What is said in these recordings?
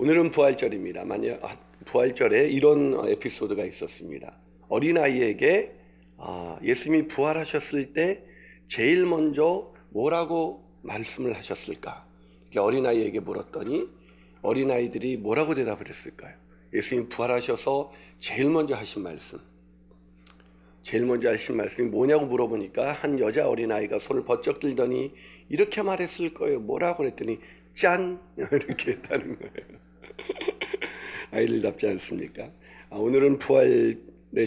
오늘은 부활절입니다. 만약 부활절에 이런 에피소드가 있었습니다. 어린아이에게 예수님이 부활하셨을 때 제일 먼저 뭐라고 말씀을 하셨을까? 어린아이에게 물었더니 어린아이들이 뭐라고 대답을 했을까요? 예수님이 부활하셔서 제일 먼저 하신 말씀이 뭐냐고 물어보니까 한 여자 어린아이가 손을 번쩍 들더니 이렇게 말했을 거예요. 뭐라고 그랬더니 짠! 이렇게 했다는 거예요. 아이들답지 않습니까? 오늘은 부활의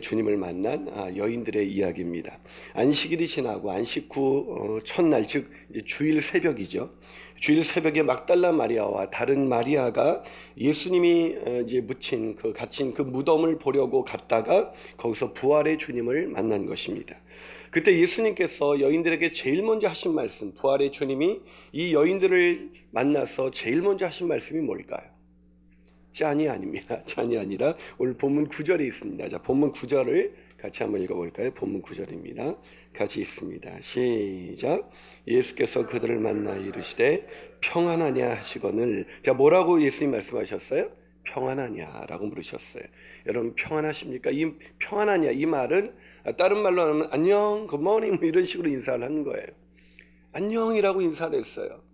주님을 만난 여인들의 이야기입니다. 안식일이 지나고 안식 후 첫날, 즉 이제 주일 새벽이죠. 주일 새벽에 막달라 마리아와 다른 마리아가 예수님이 이제 갇힌 그 무덤을 보려고 갔다가 거기서 부활의 주님을 만난 것입니다. 그때 예수님께서 여인들에게 제일 먼저 하신 말씀, 부활의 주님이 이 여인들을 만나서 제일 먼저 하신 말씀이 뭘까요? 짠이 아닙니다. 짠이 아니라 오늘 본문 9절에 있습니다. 자, 본문 9절을 같이 한번 읽어볼까요? 본문 9절입니다. 같이 있습니다. 시작. 예수께서 그들을 만나 이르시되 평안하냐 하시거늘. 자, 뭐라고 예수님 말씀하셨어요? 평안하냐 라고 물으셨어요. 여러분 평안하십니까? 이 평안하냐 이 말은 다른 말로 하면 안녕, 굿모닝 이런 식으로 인사를 하는 거예요. 안녕이라고 인사를 했어요.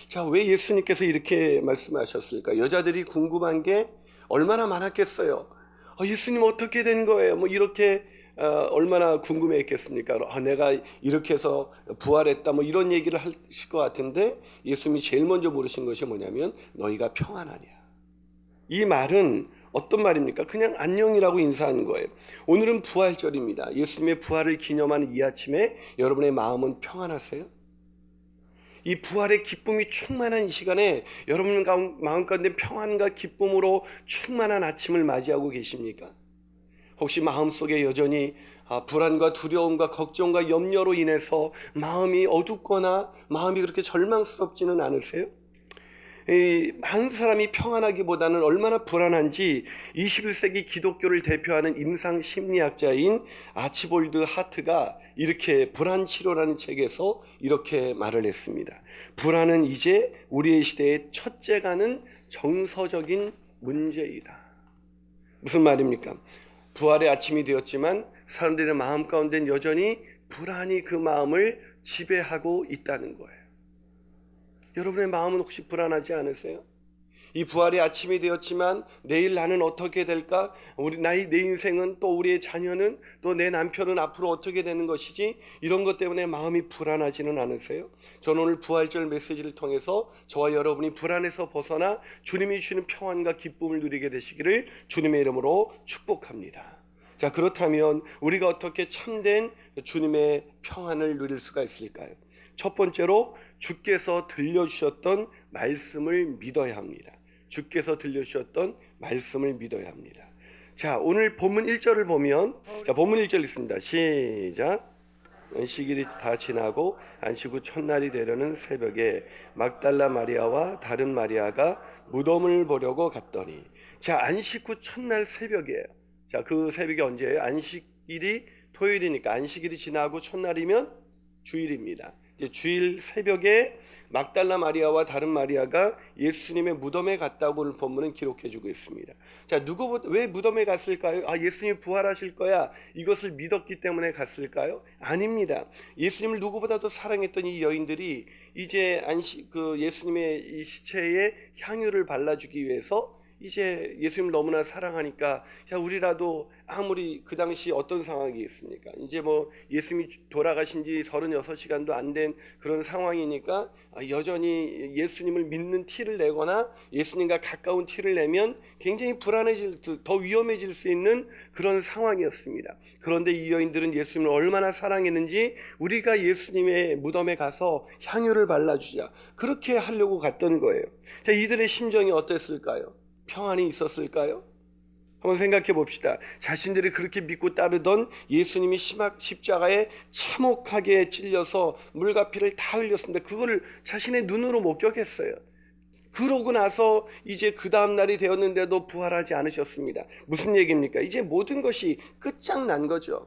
자, 왜 예수님께서 이렇게 말씀하셨을까? 여자들이 궁금한 게 얼마나 많았겠어요. 예수님 어떻게 된 거예요? 이렇게 얼마나 궁금해했겠습니까? 내가 이렇게 해서 부활했다 이런 얘기를 하실 것 같은데 예수님이 제일 먼저 물으신 것이 뭐냐면 너희가 평안하냐. 이 말은 어떤 말입니까? 그냥 안녕이라고 인사하는 거예요. 오늘은 부활절입니다. 예수님의 부활을 기념하는 이 아침에 여러분의 마음은 평안하세요? 이 부활의 기쁨이 충만한 이 시간에 여러분 마음 가운데 평안과 기쁨으로 충만한 아침을 맞이하고 계십니까? 혹시 마음속에 여전히 불안과 두려움과 걱정과 염려로 인해서 마음이 어둡거나 마음이 그렇게 절망스럽지는 않으세요? 많은 사람이 평안하기보다는 얼마나 불안한지 21세기 기독교를 대표하는 임상 심리학자인 아치볼드 하트가 이렇게 불안치료라는 책에서 이렇게 말을 했습니다. 불안은 이제 우리의 시대의 첫째가는 정서적인 문제이다. 무슨 말입니까? 부활의 아침이 되었지만 사람들의 마음 가운데는 여전히 불안이 그 마음을 지배하고 있다는 거예요. 여러분의 마음은 혹시 불안하지 않으세요? 이 부활의 아침이 되었지만 내일 나는 어떻게 될까? 내 인생은 또 우리의 자녀는 또 내 남편은 앞으로 어떻게 되는 것이지? 이런 것 때문에 마음이 불안하지는 않으세요? 저는 오늘 부활절 메시지를 통해서 저와 여러분이 불안에서 벗어나 주님이 주시는 평안과 기쁨을 누리게 되시기를 주님의 이름으로 축복합니다. 자, 그렇다면 우리가 어떻게 참된 주님의 평안을 누릴 수가 있을까요? 첫 번째로 주께서 들려주셨던 말씀을 믿어야 합니다. 주께서 들려주셨던 말씀을 믿어야 합니다. 자, 오늘 본문 1절을 보면 본문 1절 있습니다. 시작. 안식일이 다 지나고 안식 후 첫날이 되려는 새벽에 막달라 마리아와 다른 마리아가 무덤을 보려고 갔더니. 자, 안식 후 첫날 새벽이에요. 자, 그 새벽이 언제예요? 안식일이 토요일이니까 안식일이 지나고 첫날이면 주일입니다. 주일 새벽에 막달라 마리아와 다른 마리아가 예수님의 무덤에 갔다고 오늘 본문은 기록해주고 있습니다. 자, 왜 무덤에 갔을까요? 예수님이 부활하실 거야. 이것을 믿었기 때문에 갔을까요? 아닙니다. 예수님을 누구보다도 사랑했던 이 여인들이 이제 예수님의 이 시체에 향유를 발라주기 위해서 이제 예수님을 너무나 사랑하니까 우리라도 아무리 그 당시 어떤 상황이겠습니까? 이제 예수님이 돌아가신 지 36시간도 안 된 그런 상황이니까 여전히 예수님을 믿는 티를 내거나 예수님과 가까운 티를 내면 굉장히 더 위험해질 수 있는 그런 상황이었습니다. 그런데 이 여인들은 예수님을 얼마나 사랑했는지 우리가 예수님의 무덤에 가서 향유를 발라주자 그렇게 하려고 갔던 거예요. 자, 이들의 심정이 어땠을까요? 평안이 있었을까요? 한번 생각해 봅시다. 자신들이 그렇게 믿고 따르던 예수님이 십자가에 참혹하게 찔려서 물과 피를 다 흘렸습니다. 그걸 자신의 눈으로 목격했어요. 그러고 나서 이제 그 다음 날이 되었는데도 부활하지 않으셨습니다. 무슨 얘기입니까? 이제 모든 것이 끝장난 거죠.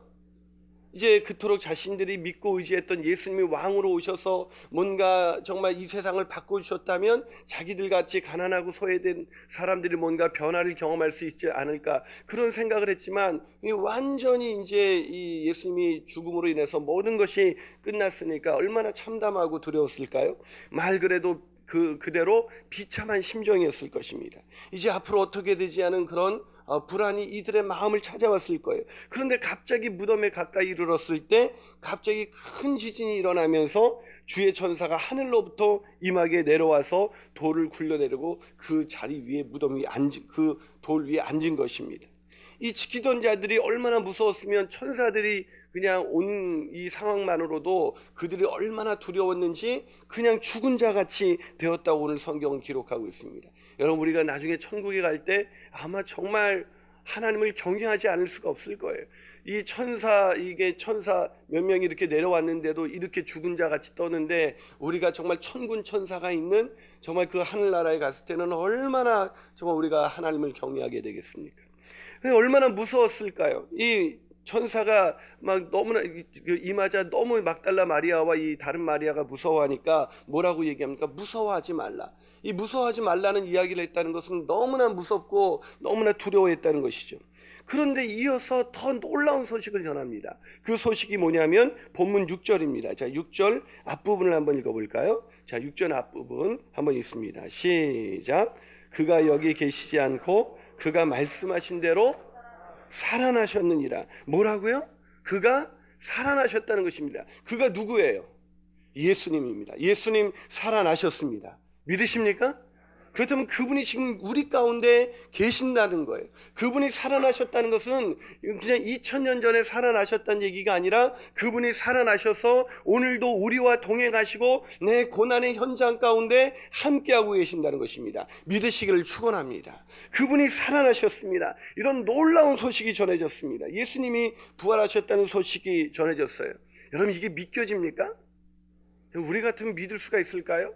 이제 그토록 자신들이 믿고 의지했던 예수님이 왕으로 오셔서 뭔가 정말 이 세상을 바꿔주셨다면 자기들 같이 가난하고 소외된 사람들이 뭔가 변화를 경험할 수 있지 않을까, 그런 생각을 했지만 완전히 이제 이 예수님이 죽음으로 인해서 모든 것이 끝났으니까 얼마나 참담하고 두려웠을까요? 말 그대로 그대로 비참한 심정이었을 것입니다. 이제 앞으로 어떻게 되지 않은 그런 불안이 이들의 마음을 찾아왔을 거예요. 그런데 갑자기 무덤에 가까이 이르렀을 때 갑자기 큰 지진이 일어나면서 주의 천사가 하늘로부터 임하게 내려와서 돌을 굴려내리고 그 자리 위에 무덤 위에 앉은, 그 돌 위에 앉은 것입니다. 이 지키던 자들이 얼마나 무서웠으면 천사들이 그냥 온 이 상황만으로도 그들이 얼마나 두려웠는지 그냥 죽은 자 같이 되었다고 오늘 성경은 기록하고 있습니다. 여러분, 우리가 나중에 천국에 갈 때 아마 정말 하나님을 경외하지 않을 수가 없을 거예요. 이 천사, 이게 천사 몇 명이 이렇게 내려왔는데도 이렇게 죽은 자 같이 떠는데, 우리가 정말 천군 천사가 있는 정말 그 하늘나라에 갔을 때는 얼마나 정말 우리가 하나님을 경외하게 되겠습니까? 얼마나 무서웠을까요? 이 천사가 막 너무나 임하자 너무 막달라 마리아와 이 다른 마리아가 무서워하니까 뭐라고 얘기합니까? 무서워하지 말라. 이 무서워하지 말라는 이야기를 했다는 것은 너무나 무섭고 너무나 두려워했다는 것이죠. 그런데 이어서 더 놀라운 소식을 전합니다. 그 소식이 뭐냐면 본문 6절입니다. 자, 6절 앞부분을 한번 읽어볼까요? 자, 6절 앞부분 한번 읽습니다. 시작. 그가 여기 계시지 않고 그가 말씀하신 대로 살아나셨느니라. 뭐라고요? 그가 살아나셨다는 것입니다. 그가 누구예요? 예수님입니다. 예수님 살아나셨습니다. 믿으십니까? 그렇다면 그분이 지금 우리 가운데 계신다는 거예요. 그분이 살아나셨다는 것은 그냥 2000년 전에 살아나셨다는 얘기가 아니라 그분이 살아나셔서 오늘도 우리와 동행하시고 내 고난의 현장 가운데 함께하고 계신다는 것입니다. 믿으시기를 축원합니다. 그분이 살아나셨습니다. 이런 놀라운 소식이 전해졌습니다. 예수님이 부활하셨다는 소식이 전해졌어요. 여러분, 이게 믿겨집니까? 우리 같으면 믿을 수가 있을까요?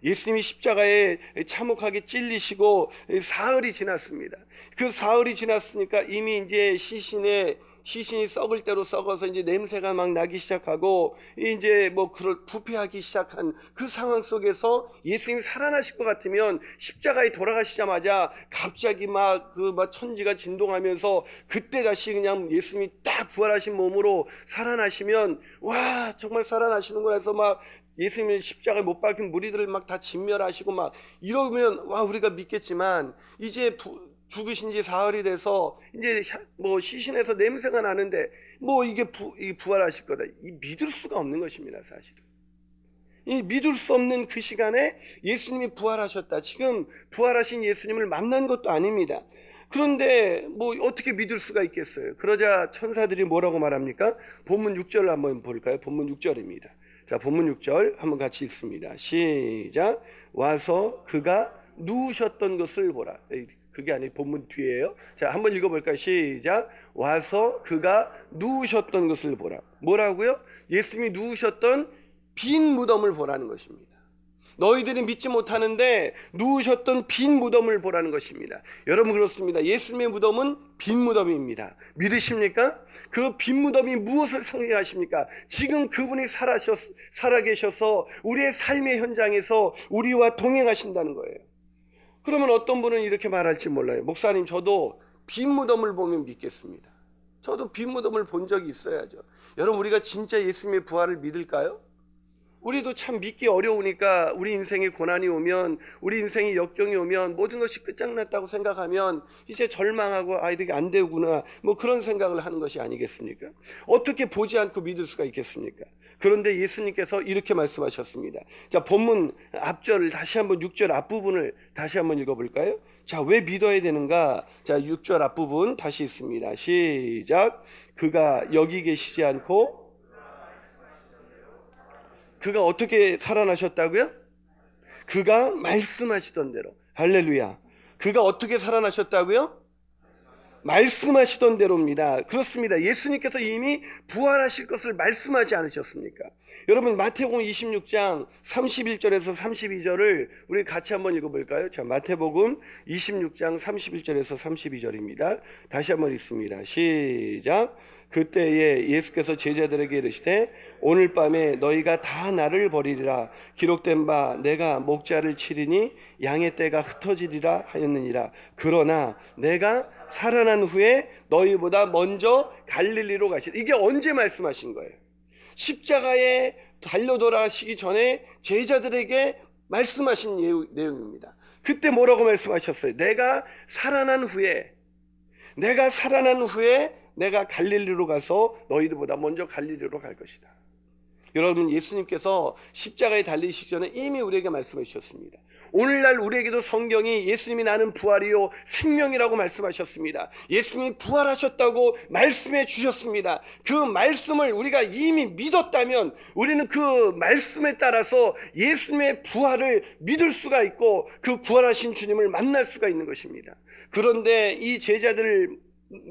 예수님이 십자가에 참혹하게 찔리시고 사흘이 지났습니다. 그 사흘이 지났으니까 이미 이제 시신이 썩을 대로 썩어서 이제 냄새가 막 나기 시작하고 이제 뭐 그걸 부패하기 시작한 그 상황 속에서 예수님이 살아나실 것 같으면 십자가에 돌아가시자마자 갑자기 막 천지가 진동하면서 그때 다시 그냥 예수님이 딱 부활하신 몸으로 살아나시면 와, 정말 살아나시는구나 해서 막 예수님을 십자가에 못 박힌 무리들을 막 다 진멸하시고 막 이러면 와, 우리가 믿겠지만 이제 죽으신 지 사흘이 돼서 이제 뭐 시신에서 냄새가 나는데 뭐 이게 부활하실 거다. 이 믿을 수가 없는 것입니다, 사실은. 이 믿을 수 없는 그 시간에 예수님이 부활하셨다. 지금 부활하신 예수님을 만난 것도 아닙니다. 그런데 뭐 어떻게 믿을 수가 있겠어요? 그러자 천사들이 뭐라고 말합니까? 본문 6절을 한번 볼까요? 본문 6절입니다. 자, 본문 6절 한번 같이 읽습니다. 시작. 와서 그가 누우셨던 것을 보라. 그게 아니고 본문 뒤에요. 자, 한번 읽어볼까요? 시작. 와서 그가 누우셨던 것을 보라. 뭐라고요? 예수님이 누우셨던 빈 무덤을 보라는 것입니다. 너희들이 믿지 못하는데 누우셨던 빈 무덤을 보라는 것입니다. 여러분, 그렇습니다. 예수님의 무덤은 빈 무덤입니다. 믿으십니까? 그 빈 무덤이 무엇을 상징하십니까? 지금 그분이 살아계셔서 우리의 삶의 현장에서 우리와 동행하신다는 거예요. 그러면 어떤 분은 이렇게 말할지 몰라요. 목사님, 저도 빈 무덤을 보면 믿겠습니다. 저도 빈 무덤을 본 적이 있어야죠. 여러분, 우리가 진짜 예수님의 부활을 믿을까요? 우리도 참 믿기 어려우니까 우리 인생에 고난이 오면, 우리 인생에 역경이 오면, 모든 것이 끝장났다고 생각하면 이제 절망하고 이게 안 되구나, 뭐 그런 생각을 하는 것이 아니겠습니까? 어떻게 보지 않고 믿을 수가 있겠습니까? 그런데 예수님께서 이렇게 말씀하셨습니다. 자, 본문 앞절을 다시 한번 6절 앞부분을 다시 한번 읽어볼까요? 자, 왜 믿어야 되는가? 자, 6절 앞부분 다시 읽습니다. 시작. 그가 여기 계시지 않고 그가 어떻게 살아나셨다고요? 그가 말씀하시던 대로. 할렐루야. 그가 어떻게 살아나셨다고요? 말씀하시던 대로입니다. 그렇습니다. 예수님께서 이미 부활하실 것을 말씀하지 않으셨습니까? 여러분 마태복음 26장 31절에서 32절을 우리 같이 한번 읽어볼까요? 자, 마태복음 26장 31절에서 32절입니다. 다시 한번 읽습니다. 시작. 그때에 예수께서 제자들에게 이르시되 오늘 밤에 너희가 다 나를 버리리라. 기록된 바 내가 목자를 치리니 양의 떼가 흩어지리라 하였느니라. 그러나 내가 살아난 후에 너희보다 먼저 갈릴리로 가시리라. 이게 언제 말씀하신 거예요? 십자가에 달려 돌아가시기 전에 제자들에게 말씀하신 내용입니다. 그때 뭐라고 말씀하셨어요? 내가 살아난 후에 내가 갈릴리로 가서 너희들보다 먼저 갈릴리로 갈 것이다. 여러분, 예수님께서 십자가에 달리시기 전에 이미 우리에게 말씀해 주셨습니다. 오늘날 우리에게도 성경이 예수님이 나는 부활이요 생명이라고 말씀하셨습니다. 예수님이 부활하셨다고 말씀해 주셨습니다. 그 말씀을 우리가 이미 믿었다면 우리는 그 말씀에 따라서 예수님의 부활을 믿을 수가 있고 그 부활하신 주님을 만날 수가 있는 것입니다. 그런데 이 제자들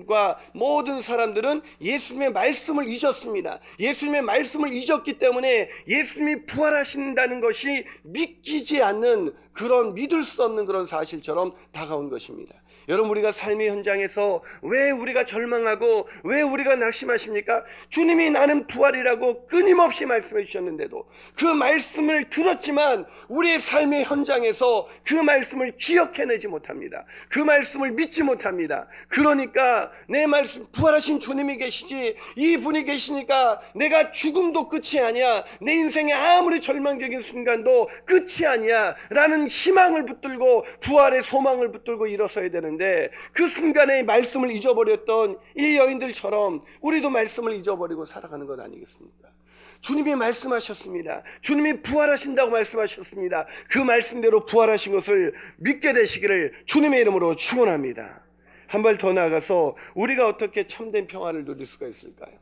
과 모든 사람들은 예수님의 말씀을 잊었습니다. 예수님의 말씀을 잊었기 때문에 예수님이 부활하신다는 것이 믿기지 않는 그런 믿을 수 없는 그런 사실처럼 다가온 것입니다. 여러분, 우리가 삶의 현장에서 왜 우리가 절망하고 왜 우리가 낙심하십니까? 주님이 나는 부활이라고 끊임없이 말씀해 주셨는데도 그 말씀을 들었지만 우리의 삶의 현장에서 그 말씀을 기억해내지 못합니다. 그 말씀을 믿지 못합니다. 그러니까 내 말씀, 부활하신 주님이 계시지 이분이 계시니까 내가 죽음도 끝이 아니야, 내 인생의 아무리 절망적인 순간도 끝이 아니야 라는 희망을 붙들고 부활의 소망을 붙들고 일어서야 되는데 그 순간에 말씀을 잊어버렸던 이 여인들처럼 우리도 말씀을 잊어버리고 살아가는 것 아니겠습니까? 주님이 말씀하셨습니다. 주님이 부활하신다고 말씀하셨습니다. 그 말씀대로 부활하신 것을 믿게 되시기를 주님의 이름으로 축원합니다. 한 발 더 나아가서 우리가 어떻게 참된 평화를 누릴 수가 있을까요?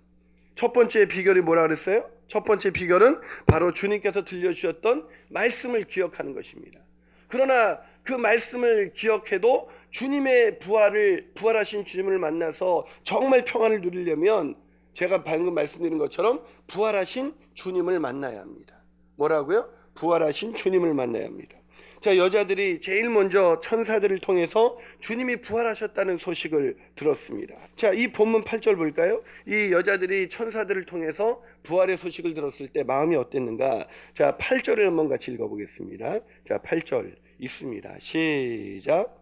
첫 번째 비결이 뭐라 그랬어요? 첫 번째 비결은 바로 주님께서 들려주셨던 말씀을 기억하는 것입니다. 그러나 그 말씀을 기억해도 주님의 부활하신 주님을 만나서 정말 평안을 누리려면 제가 방금 말씀드린 것처럼 부활하신 주님을 만나야 합니다. 뭐라고요? 부활하신 주님을 만나야 합니다. 자, 여자들이 제일 먼저 천사들을 통해서 주님이 부활하셨다는 소식을 들었습니다. 자, 이 본문 8절 볼까요? 이 여자들이 천사들을 통해서 부활의 소식을 들었을 때 마음이 어땠는가? 자, 8절을 한번 같이 읽어보겠습니다. 자, 8절 있습니다. 시작.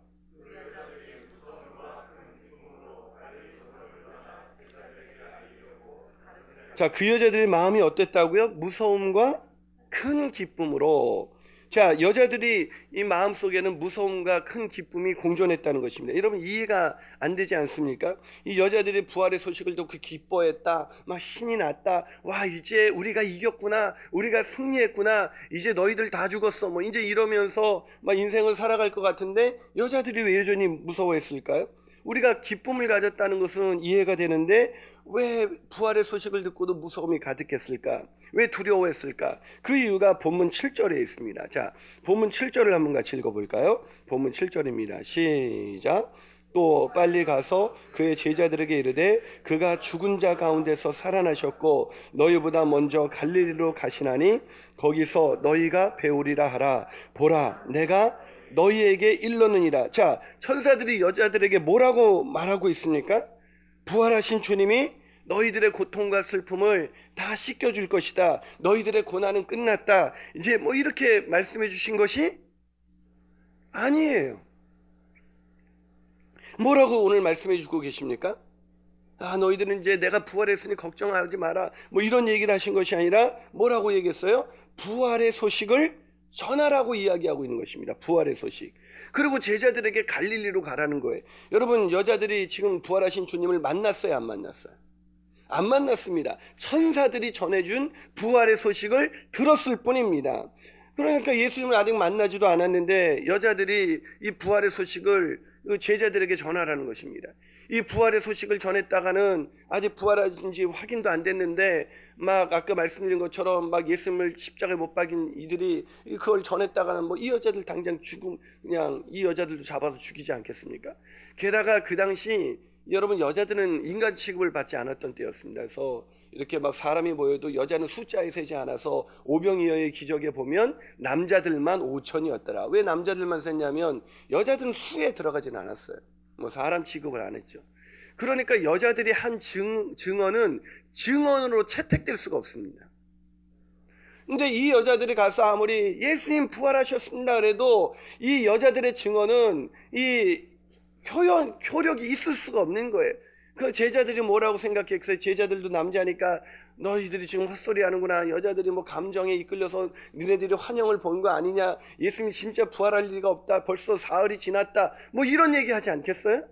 자, 그 여자들의 마음이 어땠다고요? 무서움과 큰 기쁨으로. 자, 여자들이 이 마음속에는 무서움과 큰 기쁨이 공존했다는 것입니다. 여러분, 이해가 안 되지 않습니까? 이 여자들이 부활의 소식을 듣고 기뻐했다, 막 신이 났다. 와, 이제 우리가 이겼구나, 우리가 승리했구나, 이제 너희들 다 죽었어, 뭐 이제 이러면서 막 인생을 살아갈 것 같은데 여자들이 왜 여전히 무서워했을까요? 우리가 기쁨을 가졌다는 것은 이해가 되는데 왜 부활의 소식을 듣고도 무서움이 가득했을까? 왜 두려워했을까? 그 이유가 본문 7절에 있습니다. 자, 본문 7절을 한번 같이 읽어볼까요? 본문 7절입니다. 시작. 또 빨리 가서 그의 제자들에게 이르되 그가 죽은 자 가운데서 살아나셨고 너희보다 먼저 갈릴리로 가시나니 거기서 너희가 배우리라 하라. 보라, 내가 너희에게 일렀느니라. 자, 천사들이 여자들에게 뭐라고 말하고 있습니까? 부활하신 주님이 너희들의 고통과 슬픔을 다 씻겨줄 것이다. 너희들의 고난은 끝났다. 이제 뭐 이렇게 말씀해 주신 것이 아니에요. 뭐라고 오늘 말씀해 주고 계십니까? 아, 너희들은 이제 내가 부활했으니 걱정하지 마라, 뭐 이런 얘기를 하신 것이 아니라 뭐라고 얘기했어요? 부활의 소식을 전하라고 이야기하고 있는 것입니다. 부활의 소식. 그리고 제자들에게 갈릴리로 가라는 거예요. 여러분, 여자들이 지금 부활하신 주님을 만났어요, 안 만났어요? 안 만났습니다. 천사들이 전해준 부활의 소식을 들었을 뿐입니다. 그러니까 예수님을 아직 만나지도 않았는데 여자들이 이 부활의 소식을 제자들에게 전하라는 것입니다. 이 부활의 소식을 전했다가는 아직 부활하신지 확인도 안 됐는데 막 아까 말씀드린 것처럼 막 예수님을 십자가에 못 박인 이들이 그걸 전했다가는 뭐 이 여자들 당장 그냥 이 여자들도 잡아서 죽이지 않겠습니까? 게다가 그 당시 여러분, 여자들은 인간 취급을 받지 않았던 때였습니다. 그래서 이렇게 막 사람이 모여도 여자는 숫자에 세지 않아서 오병이어의 기적에 보면 남자들만 5천이었더라. 왜 남자들만 셌냐면 여자들은 수에 들어가지는 않았어요. 뭐 사람 취급을 안 했죠. 그러니까 여자들이 한 증언은 증언으로 채택될 수가 없습니다. 근데 이 여자들이 가서 아무리 예수님 부활하셨습니다 그래도 이 여자들의 증언은 이 효력이 있을 수가 없는 거예요. 그 제자들이 뭐라고 생각했어요? 제자들도 남자니까 너희들이 지금 헛소리 하는구나. 여자들이 뭐 감정에 이끌려서 너네들이 환영을 본 거 아니냐. 예수님이 진짜 부활할 리가 없다. 벌써 사흘이 지났다. 뭐 이런 얘기 하지 않겠어요?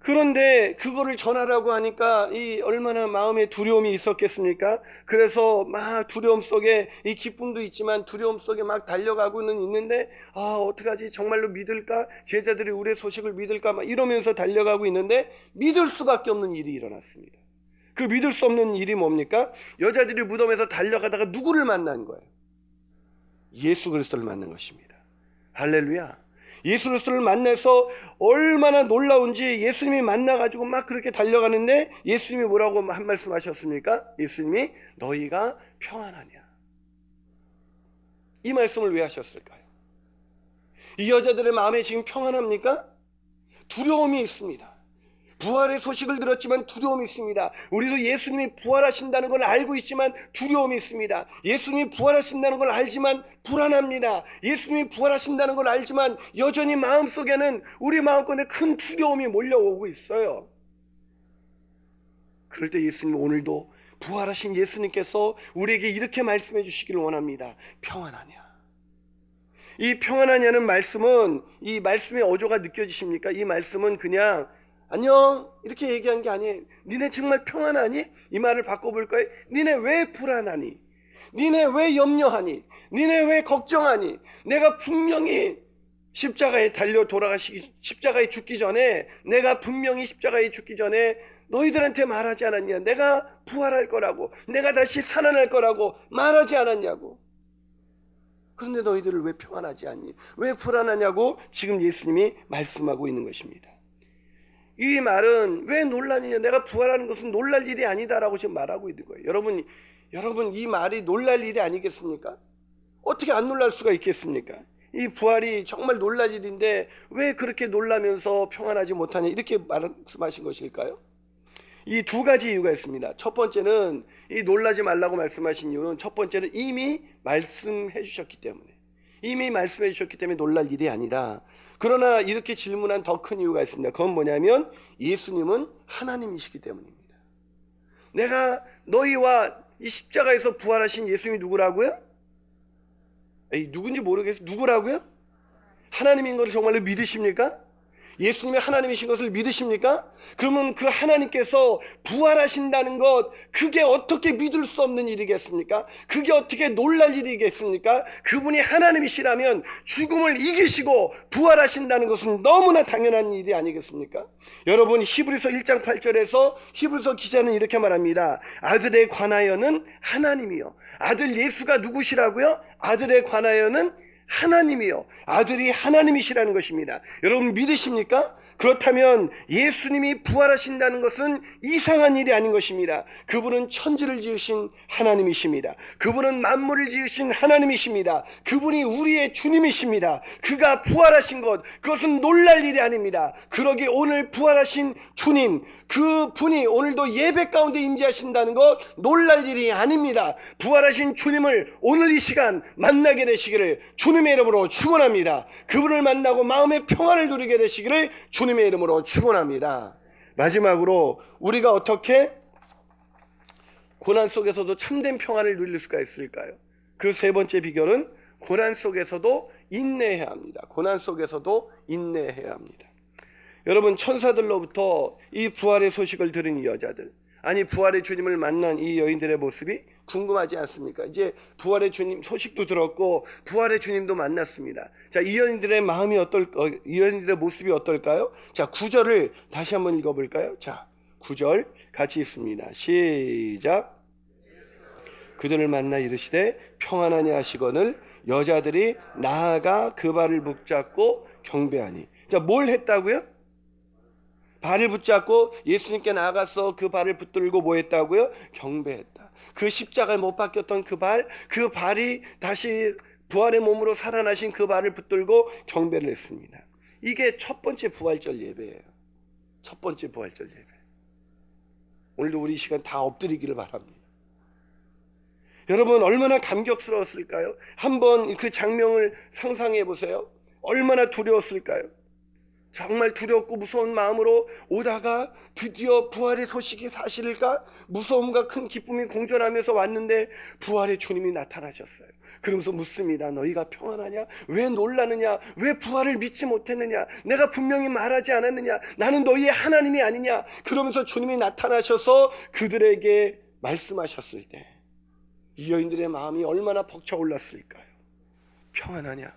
그런데 그거를 전하라고 하니까 이 얼마나 마음에 두려움이 있었겠습니까? 그래서 막 두려움 속에 이 기쁨도 있지만 두려움 속에 막 달려가고는 있는데 어떡하지? 정말로 믿을까? 제자들이 우리의 소식을 믿을까? 막 이러면서 달려가고 있는데 믿을 수밖에 없는 일이 일어났습니다. 그 믿을 수 없는 일이 뭡니까? 여자들이 무덤에서 달려가다가 누구를 만난 거예요? 예수 그리스도를 만난 것입니다. 할렐루야. 예수 그리스도를 만나서 얼마나 놀라운지 예수님이 만나가지고 막 그렇게 달려가는데 예수님이 뭐라고 한 말씀 하셨습니까? 예수님이 너희가 평안하냐. 이 말씀을 왜 하셨을까요? 이 여자들의 마음에 지금 평안합니까? 두려움이 있습니다. 부활의 소식을 들었지만 두려움이 있습니다. 우리도 예수님이 부활하신다는 걸 알고 있지만 두려움이 있습니다. 예수님이 부활하신다는 걸 알지만 불안합니다. 예수님이 부활하신다는 걸 알지만 여전히 마음속에는 우리 마음속에 큰 두려움이 몰려오고 있어요. 그럴 때 예수님 오늘도 부활하신 예수님께서 우리에게 이렇게 말씀해 주시기를 원합니다. 평안하냐. 이 평안하냐는 말씀은 이 말씀의 어조가 느껴지십니까? 이 말씀은 그냥 안녕 이렇게 얘기한 게 아니에요. 니네 정말 평안하니? 이 말을 바꿔볼 거예요. 니네 왜 불안하니? 니네 왜 염려하니? 니네 왜 걱정하니? 내가 분명히 십자가에 달려 십자가에 죽기 전에 내가 분명히 십자가에 죽기 전에 너희들한테 말하지 않았냐? 내가 부활할 거라고, 내가 다시 살아날 거라고 말하지 않았냐고. 그런데 너희들을 왜 평안하지 않니? 왜 불안하냐고 지금 예수님이 말씀하고 있는 것입니다. 이 말은 왜 놀라느냐? 내가 부활하는 것은 놀랄 일이 아니다라고 지금 말하고 있는 거예요. 여러분 이 말이 놀랄 일이 아니겠습니까? 어떻게 안 놀랄 수가 있겠습니까? 이 부활이 정말 놀랄 일인데 왜 그렇게 놀라면서 평안하지 못하냐 이렇게 말씀하신 것일까요? 이 두 가지 이유가 있습니다. 첫 번째는 이 놀라지 말라고 말씀하신 이유는 첫 번째는 이미 말씀해 주셨기 때문에 놀랄 일이 아니라, 그러나 이렇게 질문한 더 큰 이유가 있습니다. 그건 뭐냐면 예수님은 하나님이시기 때문입니다. 내가 너희와 이 십자가에서 부활하신 예수님이 누구라고요? 누군지 모르겠어요. 누구라고요? 하나님인 것을 정말로 믿으십니까? 예수님이 하나님이신 것을 믿으십니까? 그러면 그 하나님께서 부활하신다는 것, 그게 어떻게 믿을 수 없는 일이겠습니까? 그게 어떻게 놀랄 일이겠습니까? 그분이 하나님이시라면 죽음을 이기시고 부활하신다는 것은 너무나 당연한 일이 아니겠습니까? 여러분, 히브리서 1장 8절에서 히브리서 기자는 이렇게 말합니다. 아들에 관하여는 하나님이요. 아들 예수가 누구시라고요? 아들에 관하여는 하나님이요. 아들이 하나님이시라는 것입니다. 여러분 믿으십니까? 그렇다면 예수님이 부활하신다는 것은 이상한 일이 아닌 것입니다. 그분은 천지를 지으신 하나님이십니다. 그분은 만물을 지으신 하나님이십니다. 그분이 우리의 주님이십니다. 그가 부활하신 것, 그것은 놀랄 일이 아닙니다. 그러기 오늘 부활하신 주님, 그분이 오늘도 예배 가운데 임재하신다는 것 놀랄 일이 아닙니다. 부활하신 주님을 오늘 이 시간 만나게 되시기를 주님의 이름으로 축원합니다. 그분을 만나고 마음의 평안을 누리게 되시기를 주님의 이름으로 축원합니다. 마지막으로 우리가 어떻게 고난 속에서도 참된 평안을 누릴 수가 있을까요? 그 세 번째 비결은 고난 속에서도 인내해야 합니다. 고난 속에서도 인내해야 합니다. 여러분, 천사들로부터 이 부활의 소식을 들은 이 여자들, 아니 부활의 주님을 만난 이 여인들의 모습이 궁금하지 않습니까? 이제 부활의 주님 소식도 들었고 부활의 주님도 만났습니다. 자, 이 여인들의 마음이 이 여인들의 모습이 어떨까요? 자, 9절을 다시 한번 읽어볼까요? 자, 9절 같이 읽습니다. 시작. 그들을 만나 이르시되 평안하냐 하시거늘 여자들이 나아가 그 발을 붙잡고 경배하니. 자, 뭘 했다고요? 발을 붙잡고 예수님께 나가서 그 발을 붙들고 뭐 했다고요? 경배했다. 그 십자가에 못 박혔던 그 발이 다시 부활의 몸으로 살아나신 그 발을 붙들고 경배를 했습니다. 이게 첫 번째 부활절 예배예요. 첫 번째 부활절 예배. 오늘도 우리 시간 다 엎드리기를 바랍니다. 여러분 얼마나 감격스러웠을까요? 한번 그 장면을 상상해 보세요. 얼마나 두려웠을까요? 정말 두렵고 무서운 마음으로 오다가 드디어 부활의 소식이 사실일까? 무서움과 큰 기쁨이 공존하면서 왔는데 부활의 주님이 나타나셨어요. 그러면서 묻습니다. 너희가 평안하냐? 왜 놀라느냐? 왜 부활을 믿지 못했느냐? 내가 분명히 말하지 않았느냐? 나는 너희의 하나님이 아니냐? 그러면서 주님이 나타나셔서 그들에게 말씀하셨을 때 이 여인들의 마음이 얼마나 벅차올랐을까요? 평안하냐?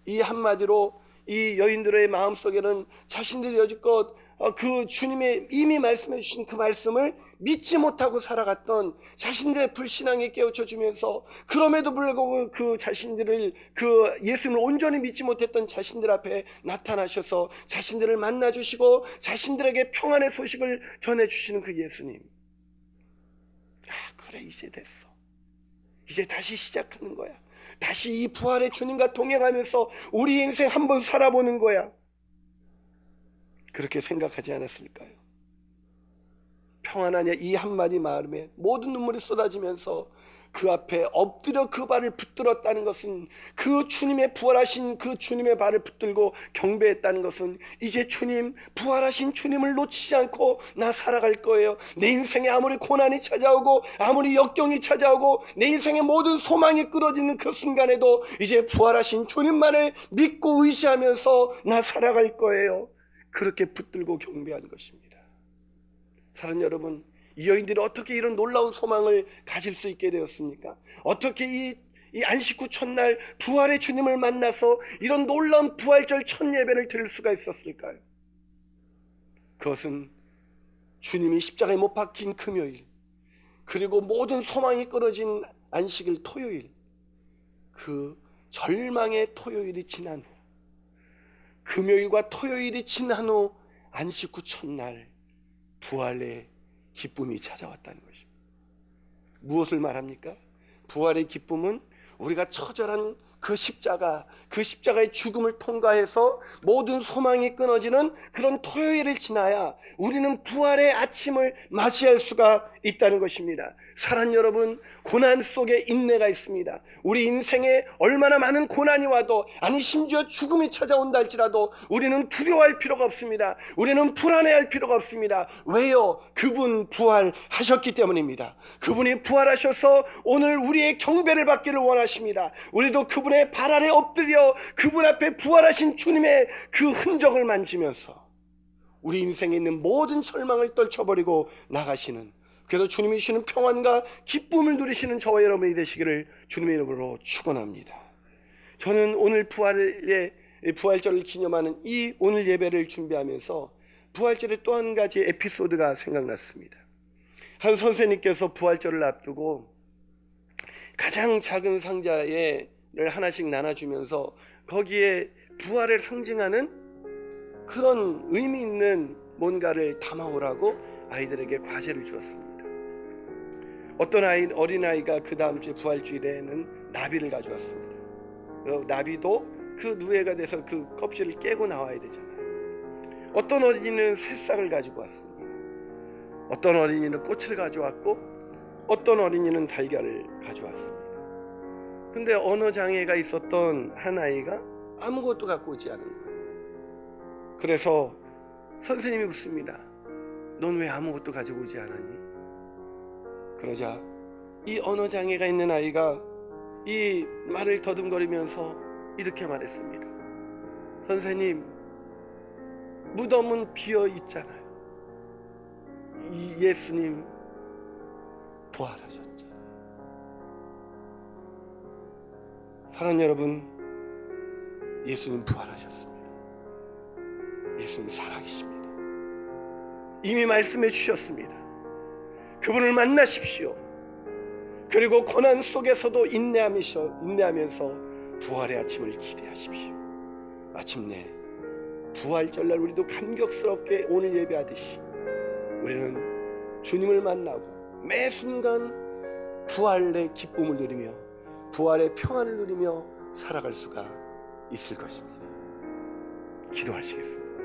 이 한마디로 이 여인들의 마음속에는 자신들이 여지껏 그 주님의 이미 말씀해 주신 그 말씀을 믿지 못하고 살아갔던 자신들의 불신앙에 깨우쳐 주면서, 그럼에도 불구하고 그 자신들을, 그 예수님을 온전히 믿지 못했던 자신들 앞에 나타나셔서 자신들을 만나 주시고 자신들에게 평안의 소식을 전해 주시는 그 예수님. 그래, 이제 됐어. 이제 다시 시작하는 거야. 다시 이 부활의 주님과 동행하면서 우리 인생 한번 살아보는 거야. 그렇게 생각하지 않았을까요? 평안하냐 이 한마디 말에 모든 눈물이 쏟아지면서 그 앞에 엎드려 그 발을 붙들었다는 것은, 그 주님의 부활하신 그 주님의 발을 붙들고 경배했다는 것은, 이제 주님, 부활하신 주님을 놓치지 않고 나 살아갈 거예요. 내 인생에 아무리 고난이 찾아오고 아무리 역경이 찾아오고 내 인생의 모든 소망이 끊어지는 그 순간에도 이제 부활하신 주님만을 믿고 의지하면서 나 살아갈 거예요. 그렇게 붙들고 경배한 것입니다. 사랑하는 여러분, 이 여인들이 어떻게 이런 놀라운 소망을 가질 수 있게 되었습니까? 어떻게 이 안식 후 첫날 부활의 주님을 만나서 이런 놀라운 부활절 첫 예배를 드릴 수가 있었을까요? 그것은 주님이 십자가에 못 박힌 금요일, 그리고 모든 소망이 끊어진 안식일 토요일, 그 절망의 토요일이 지난 후, 금요일과 토요일이 지난 후 안식 후 첫날 부활의 기쁨이 찾아왔다는 것입니다. 무엇을 말합니까? 부활의 기쁨은 우리가 처절한 그 십자가의 죽음을 통과해서 모든 소망이 끊어지는 그런 토요일을 지나야 우리는 부활의 아침을 맞이할 수가 있다는 것입니다. 사랑하는 여러분, 고난 속에 인내가 있습니다. 우리 인생에 얼마나 많은 고난이 와도, 아니 심지어 죽음이 찾아온다 할지라도 우리는 두려워할 필요가 없습니다. 우리는 불안해할 필요가 없습니다. 왜요? 그분 부활하셨기 때문입니다. 그분이 부활하셔서 오늘 우리의 경배를 받기를 원하십니다. 우리도 그분의 발 아래 엎드려 그분 앞에 부활하신 주님의 그 흔적을 만지면서 우리 인생에 있는 모든 절망을 떨쳐버리고 나가시는, 그래서 주님이 주시는 평안과 기쁨을 누리시는 저와 여러분이 되시기를 주님의 이름으로 축원합니다. 저는 오늘 부활절을 기념하는 이 오늘 예배를 준비하면서 부활절의 또 한 가지 에피소드가 생각났습니다. 한 선생님께서 부활절을 앞두고 가장 작은 상자를 하나씩 나눠주면서 거기에 부활을 상징하는 그런 의미 있는 뭔가를 담아오라고 아이들에게 과제를 주었습니다. 어떤 어린아이가 그 다음 주에 부활주일에는 나비를 가져왔습니다. 나비도 그 누에가 돼서 그 껍질을 깨고 나와야 되잖아요. 어떤 어린이는 새싹을 가지고 왔습니다. 어떤 어린이는 꽃을 가져왔고 어떤 어린이는 달걀을 가져왔습니다. 근데 언어 장애가 있었던 한 아이가 아무것도 갖고 오지 않은 거예요. 그래서 선생님이 묻습니다. 넌 왜 아무것도 가지고 오지 않았니? 그러자 이 언어 장애가 있는 아이가 이 말을 더듬거리면서 이렇게 말했습니다. 선생님, 무덤은 비어 있잖아요. 이 예수님 부활하셨죠. 사랑하는 여러분, 예수님 부활하셨습니다. 예수님 살아계십니다. 이미 말씀해 주셨습니다. 그분을 만나십시오. 그리고 고난 속에서도 인내하면서 부활의 아침을 기대하십시오. 마침내 부활절날 우리도 감격스럽게 오늘 예배하듯이 우리는 주님을 만나고 매 순간 부활의 기쁨을 누리며 부활의 평안을 누리며 살아갈 수가 있을 것입니다. 기도하시겠습니다.